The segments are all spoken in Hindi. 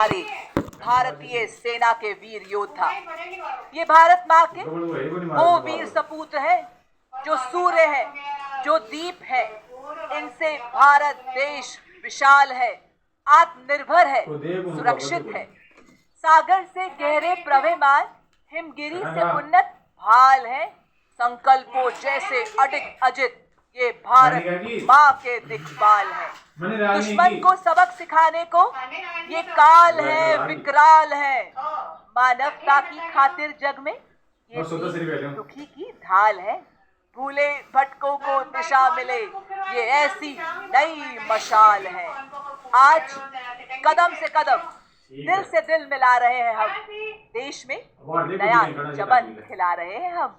हमारे भारतीय सेना के वीर योद्धा, ये भारत माँ के वो वीर सपूत है जो सूर्य है, जो दीप है। इनसे भारत देश विशाल है, आत्मनिर्भर है, सुरक्षित है। सागर से गहरे प्रवहमान, हिमगिरी से उन्नत भाल है। संकल्पों जैसे अडिग अजित, ये भारत माँ के दिक्पाल है। दुश्मन को सबक सिखाने को ये काल है, विकराल है। मानवता की खातिर जग में ये दुखी की ढाल है। भूले भटकों को दिशा मिले, ये ऐसी नई मशाल है। आज कदम से कदम, दिल से दिल मिला रहे हैं हम। देश में नया चमन खिला रहे हैं हम।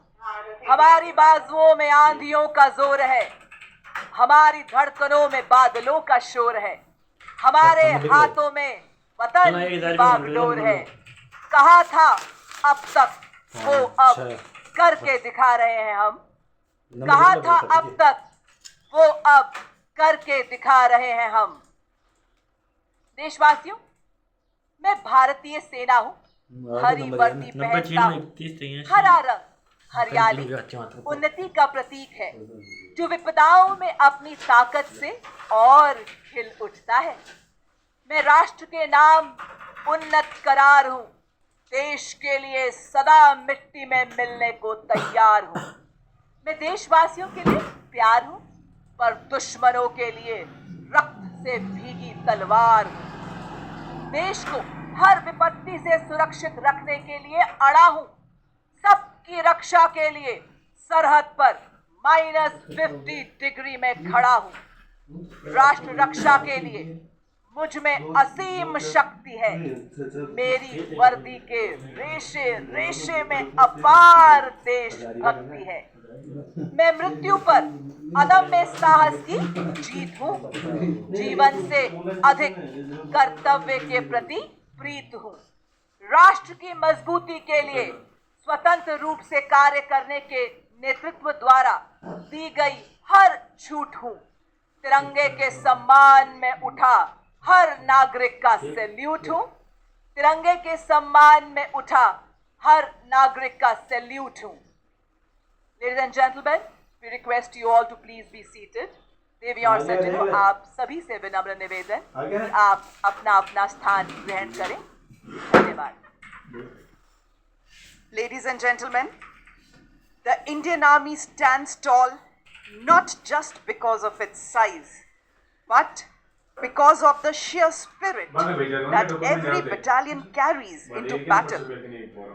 हमारी बाजुओं में आंधियों का जोर है, हमारी धड़कनों में बादलों का शोर है। हमारे हाथों में वतन की बागडोर है। कहा था अब तक, वो अब करके दिखा रहे हैं हम। कहा था अब तक, वो अब करके दिखा रहे हैं हम। देशवासियों, मैं भारतीय सेना हूँ। हरी वर्दी पहनता हूँ। हरा रंग हरियाली उन्नति का प्रतीक है, जो विपदाओं में अपनी ताकत से और खिल उठता है। मैं राष्ट्र के नाम उन्नत करार हूँ। देश के लिए सदा मिट्टी में मिलने को तैयार हूँ। मैं देशवासियों के लिए प्यार हूँ, पर दुश्मनों के लिए रक्त से भीगी तलवार हूँ। देश को हर विपत्ति से सुरक्षित रखने के लिए अड़ा हूँ। सबकी रक्षा के लिए सरहद पर -50 डिग्री में खड़ा हूँ। राष्ट्र रक्षा के लिए मुझ में असीम शक्ति है। मेरी वर्दी के रेशे रेशे में अपार देशभक्ति है। मैं मृत्यु पर अदम्य साहस की जीत हूँ। जीवन से अधिक कर्तव्य के प्रति प्रीत हूँ। राष्ट्र की मजबूती के लिए स्वतंत्र रूप से कार्य करने के नेतृत्व द्वारा दी गई हर छूट हूँ। तिरंगे के सम्मान में उठा हर नागरिक का सैल्यूट हूँ। तिरंगे के सम्मान में उठा हर नागरिक का सैल्यूट हूँ। Ladies and gentlemen, we request you all to please be seated. देवी और सज्जनों, आप सभी से विनम्र निवेदन कि आप अपना अपना स्थान ग्रहण करें। धन्यवाद। Ladies and gentlemen, the Indian Army stands tall not just because of its size, but because of the sheer spirit that every battalion carries into battle.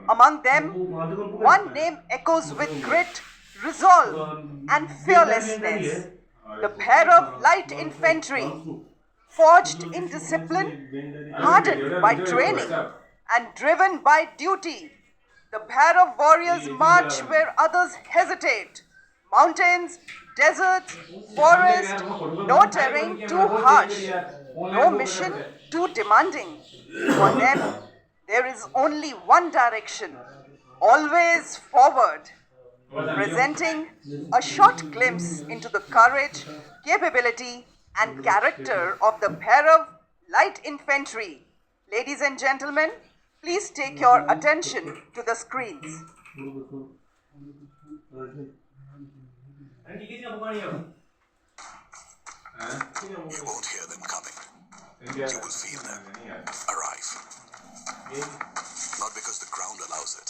Among them, one name echoes with grit, resolve, and fearlessness. The pair of light infantry, forged in discipline, hardened by training, and driven by duty. The pair of warriors march where others hesitate. Mountains, deserts, forest, no terrain too harsh, no mission too demanding. For them, there is only one direction, always forward, presenting a short glimpse into the courage, capability, and character of the pair of light infantry. Ladies and gentlemen, please take your attention to the screens. You won't hear them coming. You will feel them arrive. Not because the ground allows it,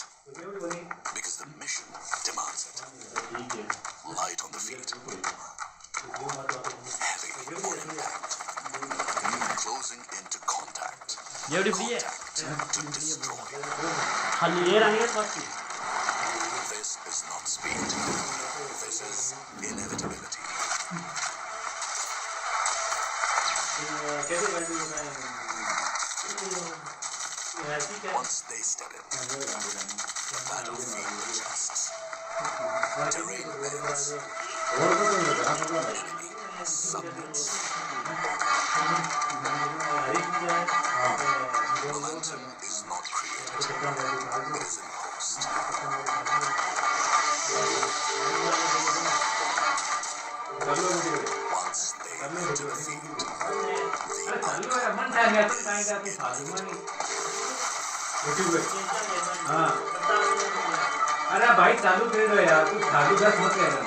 because the mission demands it. Light on the feet. Heavy on impact. Closing into contact. Contact to destroy. This is not speed. This is inevitability. Once they step in, the battlefield adjusts. Terrain bends. Enemy submits. Momentum is not created, it is imposed. Once they enter the field, the outcome is आएगा तो खा दूंगा नहीं। हाँ अरे भाई चालू कर दो यार, तू चालू दस मत कहना।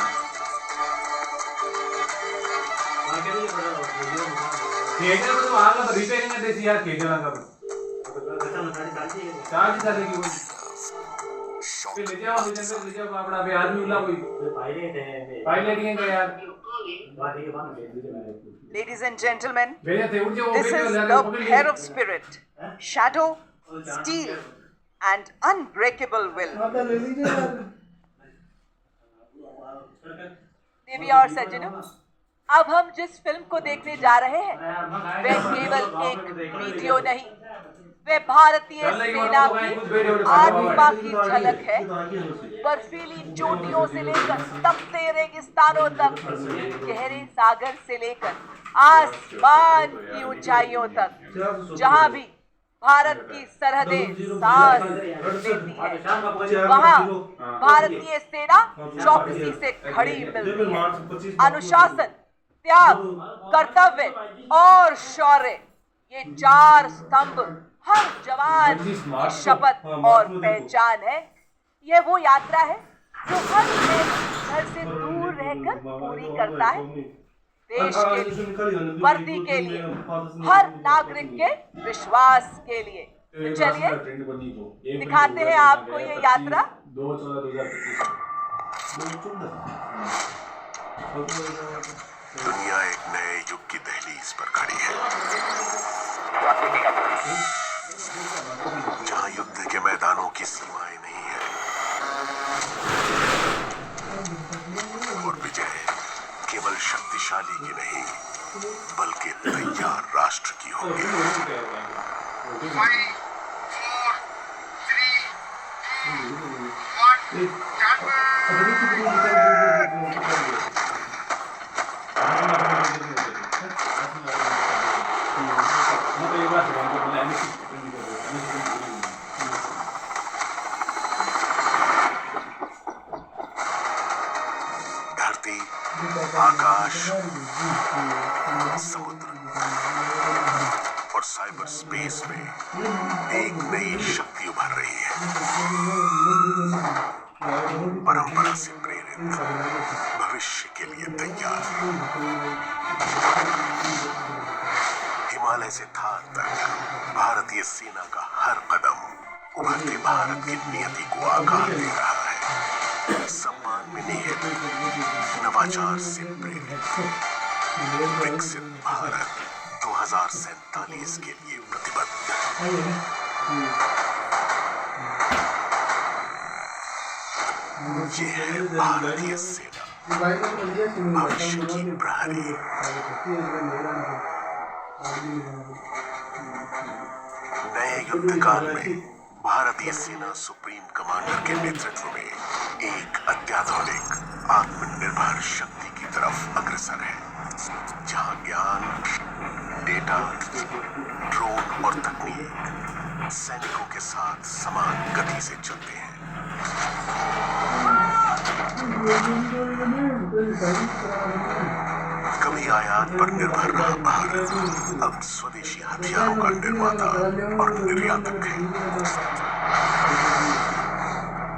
थिएटर में तो आगा तो रिपेयरिंग में देसी यार थिएटर आगा तो चार्ज चलेगी वो फिर ले जाओ अपना अभी आदमी उला कोई पायलट है यार। Ladies and gentlemen, this is the pair of spirit, shadow, steel, and unbreakable will. देवी और सज्जनों, अब हम जिस फिल्म को देखने जा रहे हैं वह केवल एक वीडियो नहीं, वह भारतीय सेना की आत्मा की झलक है। बर्फीली चोटियों से लेकर तपते रेगिस्तानों तक, गहरे सागर से लेकर आसमान की ऊंचाइयों तक, जहां भी भारत की सरहदें सांस लेती है, वहां भारतीय सेना चौकसी से खड़ी मिलती है। अनुशासन, त्याग, कर्तव्य और शौर्य, ये चार स्तंभ हर जवान की शपथ और पहचान है। यह वो यात्रा है जो हर सैनिक घर से दूर रहकर पूरी करता है, देश के लिए, वर्दी के लिए, हर नागरिक के विश्वास के लिए। तो चलिए दिखाते हैं आपको ये यात्रा। दुनिया एक नए युग की दहलीज पर खड़ी है, जहां युद्ध के मैदानों की सीमाएं नहीं है और विजय केवल शक्तिशाली की नहीं बल्कि तैयार राष्ट्र की होगी। 5, 4, 3, 2, 1, धरती, आकाश, समुद्र और साइबर स्पेस में एक नई शक्ति उभर रही है, परंपरा से प्रेरित, भविष्य के लिए तैयार। हिमालय से थार तक भारतीय सेना का हर कदम उभरते भारत की नियति को आकार दे रहा है। सम्मान में निहित, नवाचार से प्रेरित, विकसित भारत 2047 के लिए प्रतिबद्ध। ये है भारतीय सेना, भविष्य की प्रहरी। नए युद्ध काल में भारतीय सेना सुप्रीम कमांडर के नेतृत्व में एक अत्याधुनिक आत्मनिर्भर शक्ति की तरफ अग्रसर है, जहां ज्ञान, डेटा, ड्रोन और तकनीक सैनिकों के साथ समान गति से चलते हैं। कभी आयात पर निर्भर रहा भारत अब स्वदेशी हथियारों का निर्माता और निर्यातक है।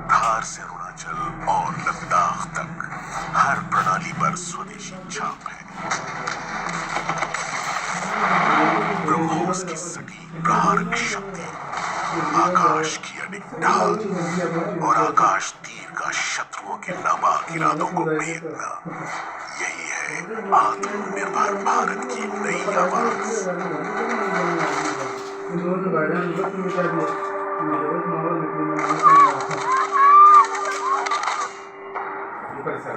धार से अरुणाचल और लद्दाख तक हर प्रणाली पर स्वदेशी छाप है। ब्रह्मोस की सटीक प्रहारक शक्ति, आकाश की अनेक ढाल और आकाश तीर का शत्रुओं के नापाक इरादों को भेदना, यही है आत्मनिर्भर भारत की नई आवाज।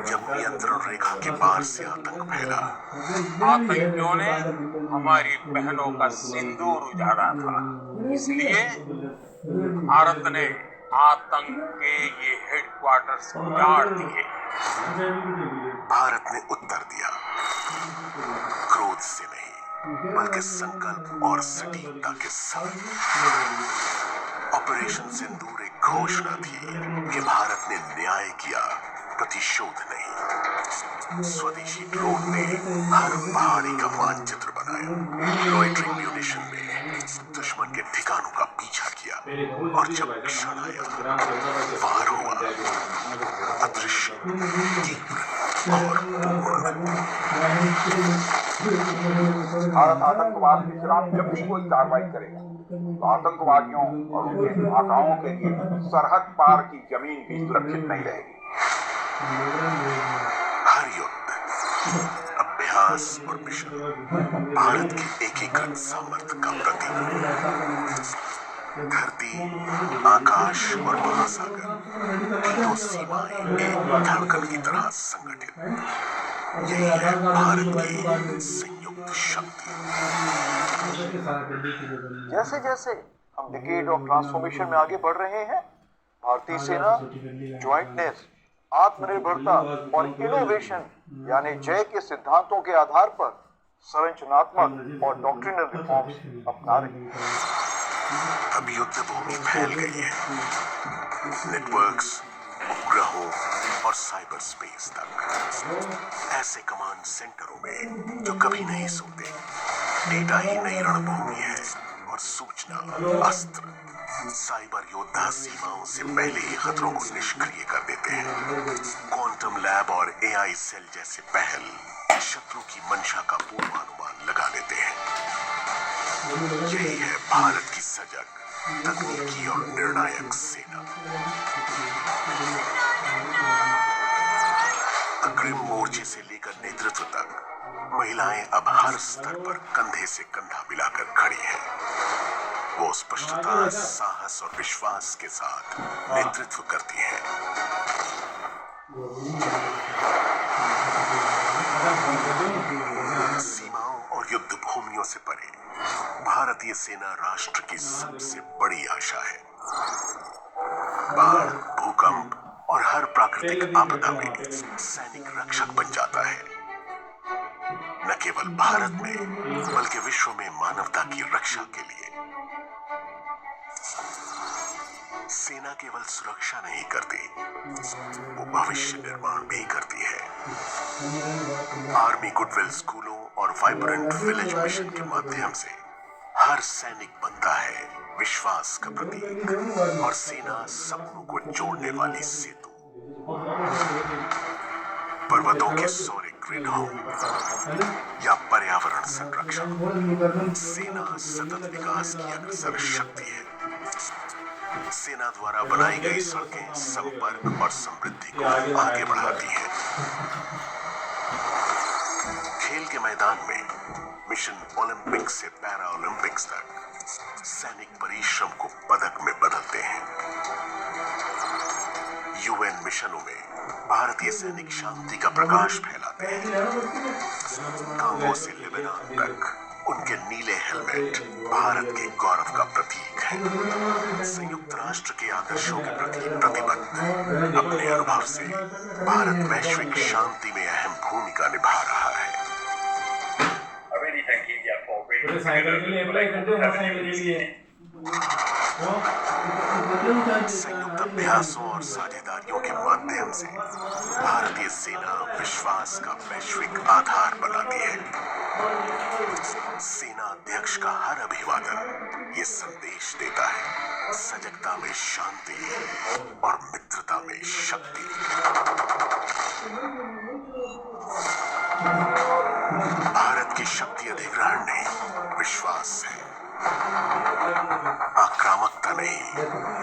जब नियंत्रण रेखा के पार से आतंक फैला, आतंकियों ने हमारी बहनों का सिंदूर उजाड़ा था, इसलिए भारत ने आतंक के ये हेडक्वार्टर्स उजाड़ दिए। भारत ने उत्तर दिया, क्रोध से नहीं बल्कि संकल्प और सटीकता के साथ। ऑपरेशन सिंदूर एक घोषणा थी कि भारत ने न्याय किया, प्रतिशोध नहीं। स्वदेशी ड्रोन ने हर पहाड़ी का मानचित्र बनाया, लॉइटरिंग म्यूनिशन में दुश्मन के ठिकानों का पीछा किया और जब क्षण आया वार हुआ। अदृश्य, तीव्र और पूर्ण। भारत आतंकवाद के खिलाफ जब भी कोई कार्रवाई करेगा तो आतंकवादियों और उनके आकाओं के लिए सरहद पार की जमीन भी सुरक्षित नहीं रहेगी। हर युद्ध, अभ्यास और मिशन भारत के एकीकृत सामर्थ्य का प्रतीक। धरती, आकाश और महासागर, तीनों सीमाएं एक धड़कन की तरह संगठित। यही है भारत की संयुक्त शक्ति। जैसे जैसे हम डिकेड ऑफ ट्रांसफॉर्मेशन में आगे बढ़ रहे हैं, भारतीय सेना ज्वाइंटनेस, आत्मनिर्भरता और इनोवेशन यानी जय के सिद्धांतों के आधार पर संरचनात्मक और डॉक्ट्रिनल रिफॉर्म्स अपना रही है। अब युद्ध भूमि फैल गई है, नेटवर्क्स, उपग्रहों और साइबर स्पेस तक। ऐसे कमांड सेंटरों में जो कभी नहीं सोते, डेटा ही नई रणभूमि है और सूचना अस्त्र। साइबर योद्धा सीमाओं से पहले ही खतरों को निष्क्रिय कर देते हैं। क्वांटम लैब और एआई सेल जैसे पहल शत्रु की मंशा का पूर्वानुमान लगा लेते हैं। यही है भारत की सजग, तकनीकी और निर्णायक सेना। अग्रिम मोर्चे से लेकर नेतृत्व तक महिलाएं अब हर स्तर पर कंधे से कंधा मिलाकर खड़ी हैं। वो स्पष्टता, साहस और विश्वास के साथ नेतृत्व करती हैं। सीमाओं और युद्ध भूमियों से परे भारतीय सेना राष्ट्र की सबसे बड़ी आशा है। बाढ़, भूकंप और हर प्राकृतिक आपदा में सैनिक रक्षक बन जाता है। न केवल भारत में बल्कि विश्व में मानवता की रक्षा के लिए। सेना केवल सुरक्षा नहीं करती, वो भविष्य निर्माण भी करती है। आर्मी गुडविल स्कूलों और वाइब्रेंट विलेज मिशन के माध्यम से हर सैनिक बनता है विश्वास का प्रतीक और सेना सपनों को जोड़ने वाली सेतु। पर्वतों के सौर्य ग्रिड हो या पर्यावरण संरक्षण, सेना सतत विकास की अग्रसर शक्ति है। सेना द्वारा बनाई गई सड़कें संपर्क और समृद्धि को आगे बढ़ाती हैं। खेल के मैदान में मिशन ओलंपिक से पैरा ओलंपिक्स तक सैनिक परिश्रम को पदक में बदलते हैं। यूएन मिशनों में भारतीय सैनिक शांति का प्रकाश फैलाते हैं। कांगो से लेबनान तक उनके नीले हेलमेट भारत के गौरव का प्रतीक है। संयुक्त राष्ट्र के आदर्शों के प्रति प्रतिबद्ध अपने अनुभव से भारत वैश्विक शांति में अहम भूमिका निभा रहा है। संयुक्त अभ्यासों और साझेदारियों के माध्यम से भारतीय सेना विश्वास का वैश्विक आधार बनाती है। सेना अध्यक्ष का हर अभिवादन ये संदेश देता है, सजगता में शांति और मित्रता में शक्ति। भारत की शक्ति अधिग्रहण नहीं, विश्वास है। आक्रामकता नहीं,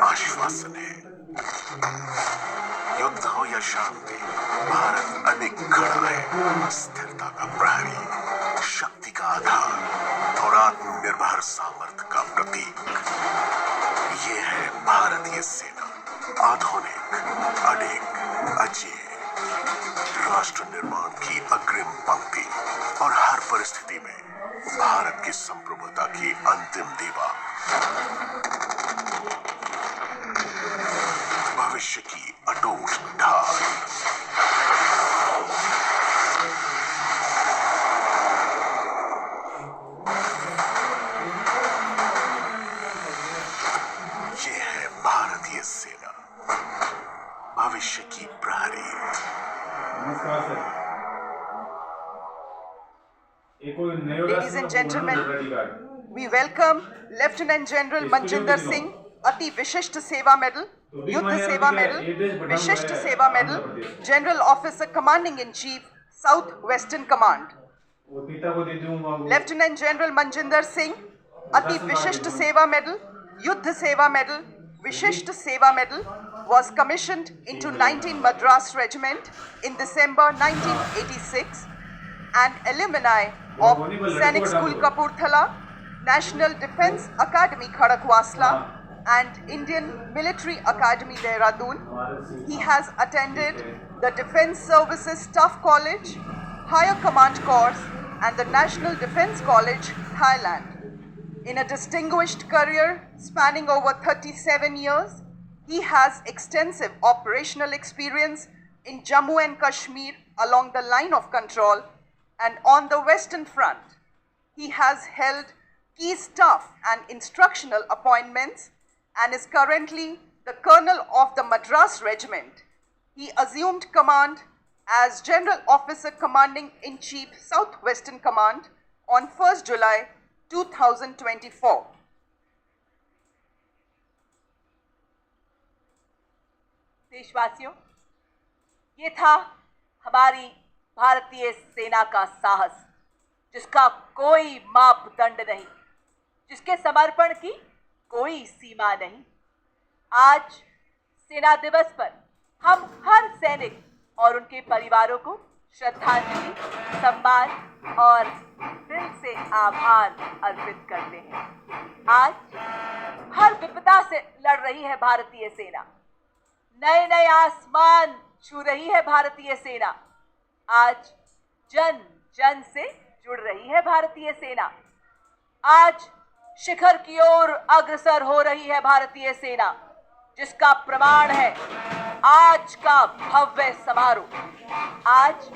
आश्वासन है। युद्ध हो या शांति, भारत अधिक खड़ा है, स्थिरता का प्रहरी, शक्ति का आधार और आत्मनिर्भर सामर्थ्य का प्रतीक। ये है भारतीय सेना, आधुनिक, अडिग, अजेय, राष्ट्र निर्माण की अग्रिम पंक्ति और हर परिस्थिति में भारत की संप्रभुता की अंतिम दीवार। भविष्य की अटूट ढाल। ये है भारतीय सेना, भविष्य की प्रहरी। Ladies and gentlemen, We welcome Lieutenant General Manjinder Singh, Ati Vishisht Seva Medal, Yuddha Seva Medal, Vishisht Seva Medal, General Officer Commanding in Chief, South Western Command. Lieutenant General Manjinder Singh, Ati Vishisht Seva Medal, Yuddha Seva Medal, Vishisht Seva Medal was commissioned into 19 Madras Regiment in December 1986 and alumni of Sainik School Kapurthala, National Defence Academy Khadakwasla and Indian Military Academy Dehradun. He has attended the Defence Services Staff College, Higher Command Course and the National Defence College, Thailand. In a distinguished career spanning over 37 years, he has extensive operational experience in Jammu and Kashmir along the line of control and on the Western Front. He has held key staff and instructional appointments and is currently the Colonel of the Madras Regiment. He assumed command as General Officer Commanding in Chief South Western Command on 1st July 2024. देशवासियों, ये था हमारी भारतीय सेना का साहस, जिसका कोई मापदंड नहीं, जिसके समर्पण की कोई सीमा नहीं। आज सेना दिवस पर हम हर सैनिक और उनके परिवारों को श्रद्धांजलि, सम्मान और दिल से आभार अर्पित करते हैं। आज हर विपदा से लड़ रही है भारतीय सेना, नए नए आसमान छू रही है भारतीय सेना। आज जन जन से जुड़ रही है भारतीय सेना। आज शिखर की ओर अग्रसर हो रही है भारतीय सेना, जिसका प्रमाण है आज का भव्य समारोह। आज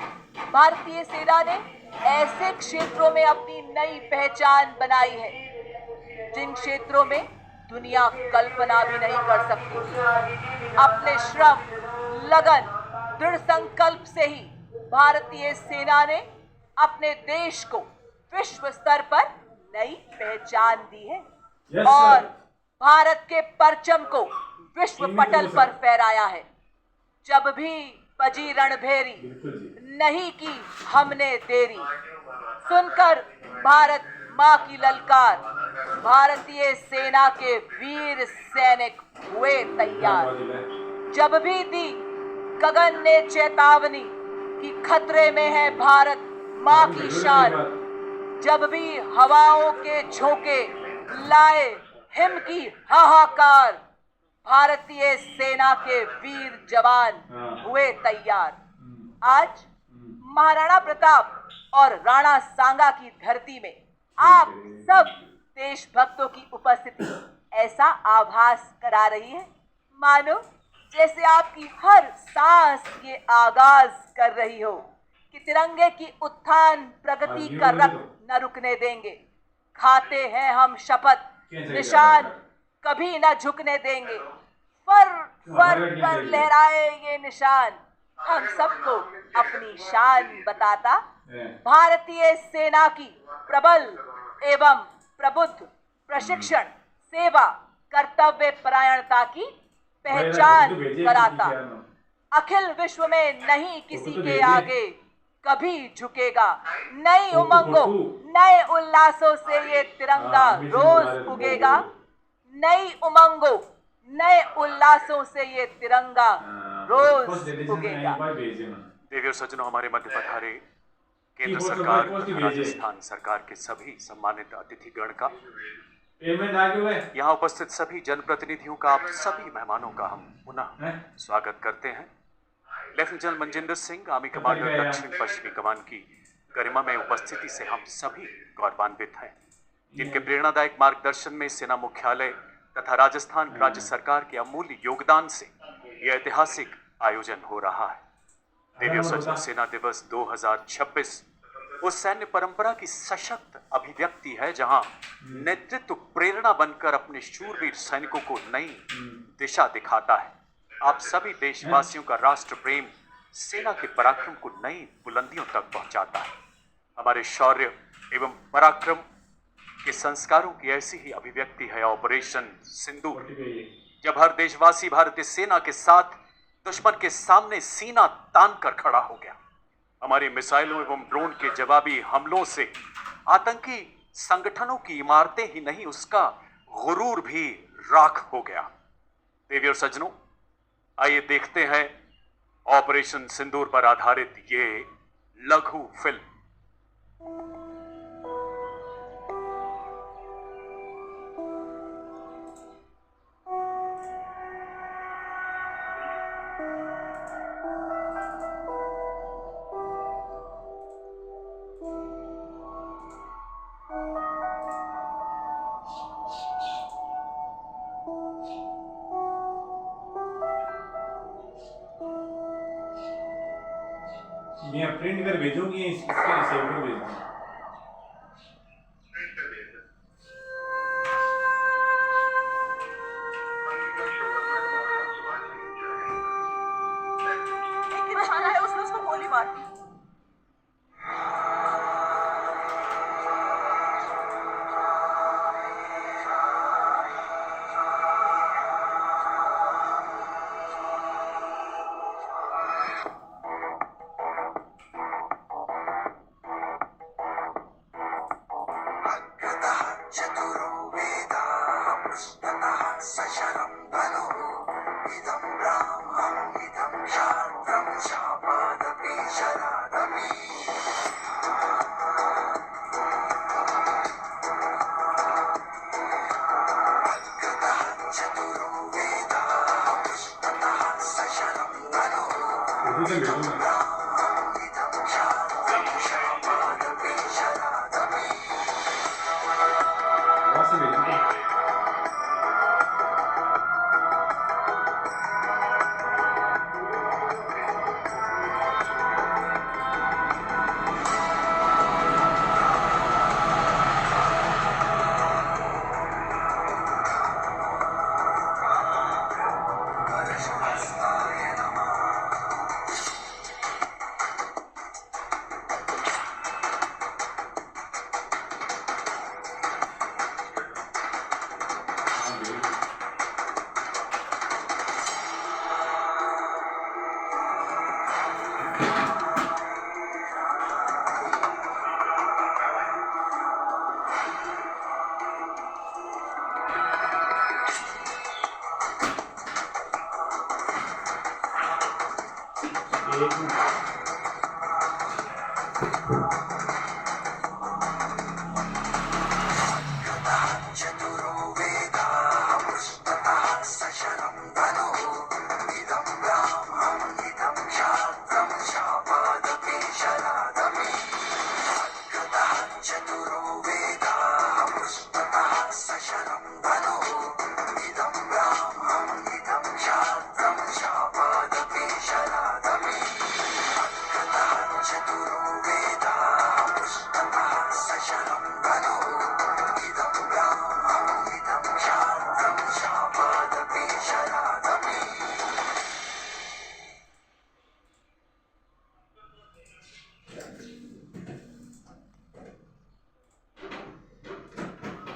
भारतीय सेना ने ऐसे क्षेत्रों में अपनी नई पहचान बनाई है, जिन क्षेत्रों में दुनिया कल्पना भी नहीं कर सकती थी। अपने श्रम, लगन, दृढ़ संकल्प से ही भारतीय सेना ने अपने देश को विश्व स्तर पर नई पहचान दी है और भारत के परचम को विश्व पटल पर फहराया है। जब भी बजी रणभेरी, नहीं की हमने देरी, सुनकर भारत माँ की ललकार, भारतीय सेना के वीर सैनिक हुए तैयार। जब भी दी गगन ने चेतावनी कि खतरे में है भारत माँ की शान, जब भी हवाओं के झोंके लाए हिम की हाहाकार, भारतीय सेना के वीर जवान हुए तैयार। आज महाराणा प्रताप और राणा सांगा की धरती में आप सब देशभक्तों की उपस्थिति ऐसा आभास करा रही है, मानो जैसे आपकी हर सांस ये आगाज कर रही हो कि तिरंगे की उत्थान प्रगति का रक्त न रुकने देंगे। खाते हैं हम शपथ, निशान कभी न झुकने देंगे। फर फर पर लहराए ये निशान, हम सबको अपनी शान बताता। भारतीय सेना की प्रबल एवं प्रबुद्ध प्रशिक्षण, सेवा, कर्तव्य परायणता की पहचान कराता। अखिल विश्व में नहीं किसी के आगे कभी झुकेगा। नई उमंगों, नए उल्लासों से ये तिरंगा रोज उगेगा। नई उमंगों, नए उल्लासों से ये तिरंगा रोज उगेगा। देवी और सज्जनों, हमारे मध्य पधारे केंद्र सरकार तथा राजस्थान सरकार के सभी सम्मानित अतिथिगण का, यहाँ उपस्थित सभी जनप्रतिनिधियों का, आप सभी मेहमानों का हम पुनः स्वागत करते हैं। Lieutenant general Manjinder Singh, army commander दक्षिण पश्चिमी कमान की गरिमा में उपस्थिति से हम सभी गौरवान्वित हैं, जिनके प्रेरणादायक मार्गदर्शन में सेना मुख्यालय तथा राजस्थान राज्य सरकार के अमूल्य योगदान से यह ऐतिहासिक आयोजन हो रहा है। देवी और सज्जनों, सेना दिवस 2026 उस सैन्य परंपरा की सशक्त अभिव्यक्ति है जहां नेतृत्व प्रेरणा बनकर अपने शूरवीर सैनिकों को नई दिशा दिखाता है। आप सभी देशवासियों का राष्ट्र प्रेम सेना के पराक्रम को नई बुलंदियों तक पहुंचाता है। हमारे शौर्य एवं पराक्रम के संस्कारों की ऐसी ही अभिव्यक्ति है ऑपरेशन सिंदूर, जब हर देशवासी भारतीय सेना के साथ दुश्मन के सामने सीना तान कर खड़ा हो गया। हमारी मिसाइलों एवं ड्रोन के जवाबी हमलों से आतंकी संगठनों की इमारतें ही नहीं, उसका गुरूर भी राख हो गया। देवी और सज्जनों, आइए देखते हैं ऑपरेशन सिंदूर पर आधारित ये लघु फिल्म। मैं प्रिंट कर भेजूंगी, इसके सेव कर भेजूंगी। एक इंसान आया, उसने उसको गोली मार दी।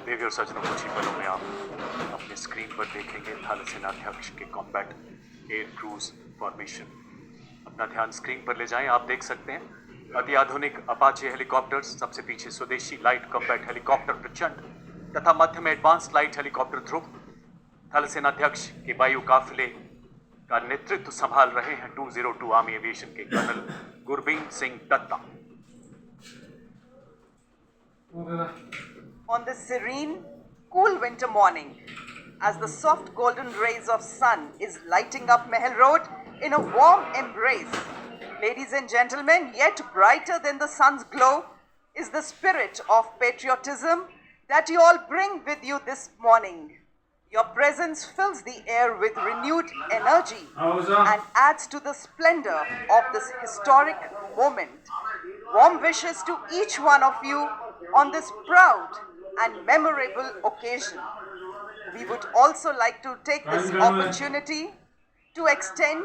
देवी और सज्जनों, कुछ ही पलों में आप अपने स्क्रीन पर देखेंगे थल सेनाध्यक्ष के कॉम्बैट एयर क्रूज फॉर्मेशन। अपना ध्यान स्क्रीन पर ले जाएं। आप देख सकते हैं अति आधुनिक अपाचे हेलीकॉप्टर्स, सबसे पीछे स्वदेशी लाइट कॉम्बैट हेलीकॉप्टर प्रचंड तथा मध्य में एडवांस लाइट हेलीकॉप्टर ध्रुव। थल सेनाध्यक्ष के वायु काफिले का नेतृत्व संभाल रहे हैं 202 आर्मी एविएशन के colonel Gurbeen Singh Datta. On this serene, cool winter morning, as the soft golden rays of sun is lighting up Mahal Road in a warm embrace, ladies and gentlemen, yet brighter than the sun's glow is the spirit of patriotism that you all bring with you this morning. Your presence fills the air with renewed energy and adds to the splendor of this historic moment. Warm wishes to each one of you on this proud and memorable occasion. We would also like to take this opportunity to extend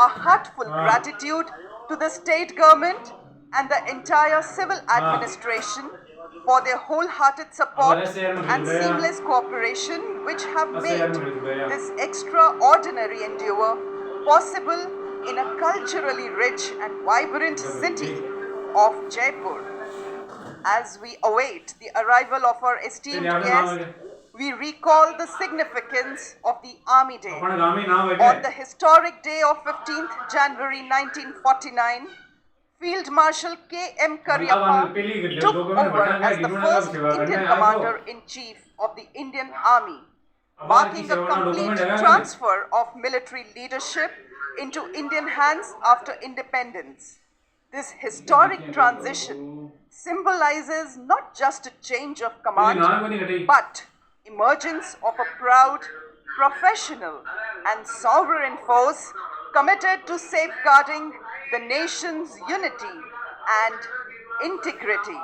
our heartfelt gratitude to the state government and the entire civil administration for their wholehearted support and seamless cooperation which have made this extraordinary endeavor possible in a culturally rich and vibrant city of Jaipur. As we await the arrival of our esteemed guest, we recall the significance of the Army Day. On the historic day of 15th January 1949, Field Marshal K.M. Cariappa took over as the first Indian Commander-in-Chief of the Indian Army, marking a complete transfer of military leadership into Indian hands after independence. This historic transition symbolizes not just a change of command, but emergence of a proud, professional and sovereign force committed to safeguarding the nation's unity and integrity.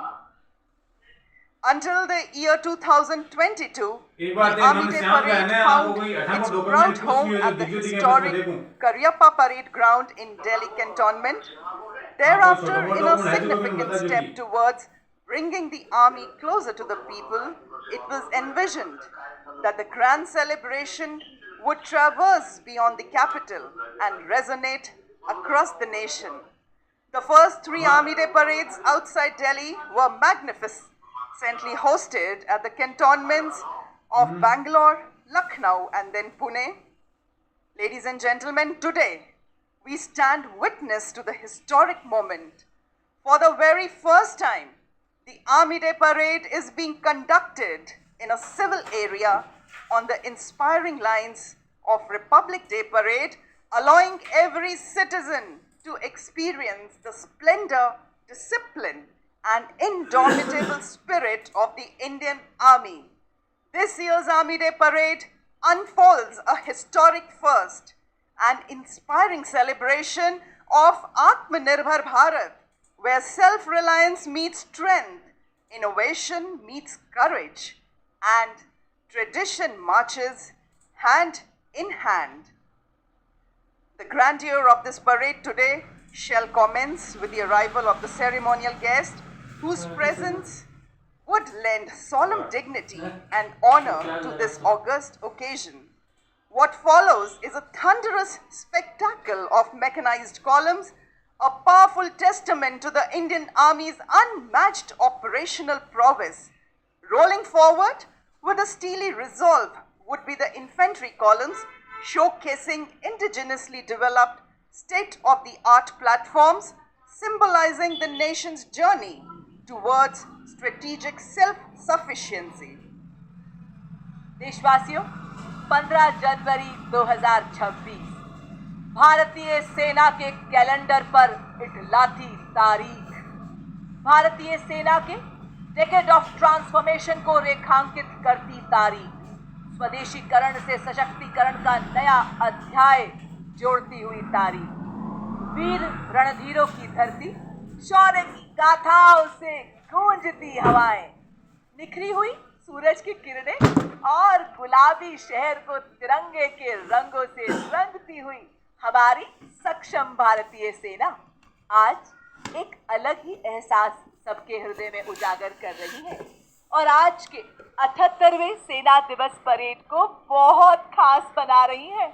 Until the year 2022, the Army Day Parade found its proud home at the historic Cariappa Parade Ground in Delhi Cantonment. Thereafter, in a significant step towards bringing the army closer to the people, it was envisioned that the grand celebration would traverse beyond the capital and resonate across the nation. The first 3 Army Day parades outside Delhi were magnificently hosted at the cantonments of Bangalore, Lucknow and then Pune. Ladies and gentlemen, today we stand witness to the historic moment. For the very first time, the Army Day Parade is being conducted in a civil area on the inspiring lines of Republic Day Parade, allowing every citizen to experience the splendor, discipline, and indomitable spirit of the Indian Army. This year's Army Day Parade unfolds a historic first, an inspiring celebration of Atmanirbhar Bharat, where self-reliance meets strength, innovation meets courage, and tradition marches hand in hand. The grandeur of this parade today shall commence with the arrival of the ceremonial guest, whose presence would lend solemn dignity and honor to this august occasion. What follows is a thunderous spectacle of mechanized columns, a powerful testament to the Indian Army's unmatched operational prowess. Rolling forward with a steely resolve would be the infantry columns, showcasing indigenously developed state-of-the-art platforms, symbolizing the nation's journey towards strategic self-sufficiency. देशवासियों, 15 जनवरी 2026 भारतीय सेना के कैलेंडर पर इटलाती तारीख। भारतीय सेना के डेकेड ऑफ ट्रांसफॉर्मेशन को रेखांकित करती तारीख, स्वदेशीकरण से सशक्तिकरण का नया अध्याय जोड़ती हुई तारीख। वीर रणधीरों की धरती, शौर्य की गाथाओं से गूंजती हवाएं, निखरी हुई सूरज की किरणें और गुलाबी शहर को तिरंगे के रंगों से रंगती हुई हमारी सक्षम भारतीय सेना आज एक अलग ही एहसास सबके हृदय में उजागर कर रही है और आज के 78वें सेना दिवस परेड को बहुत खास बना रही है।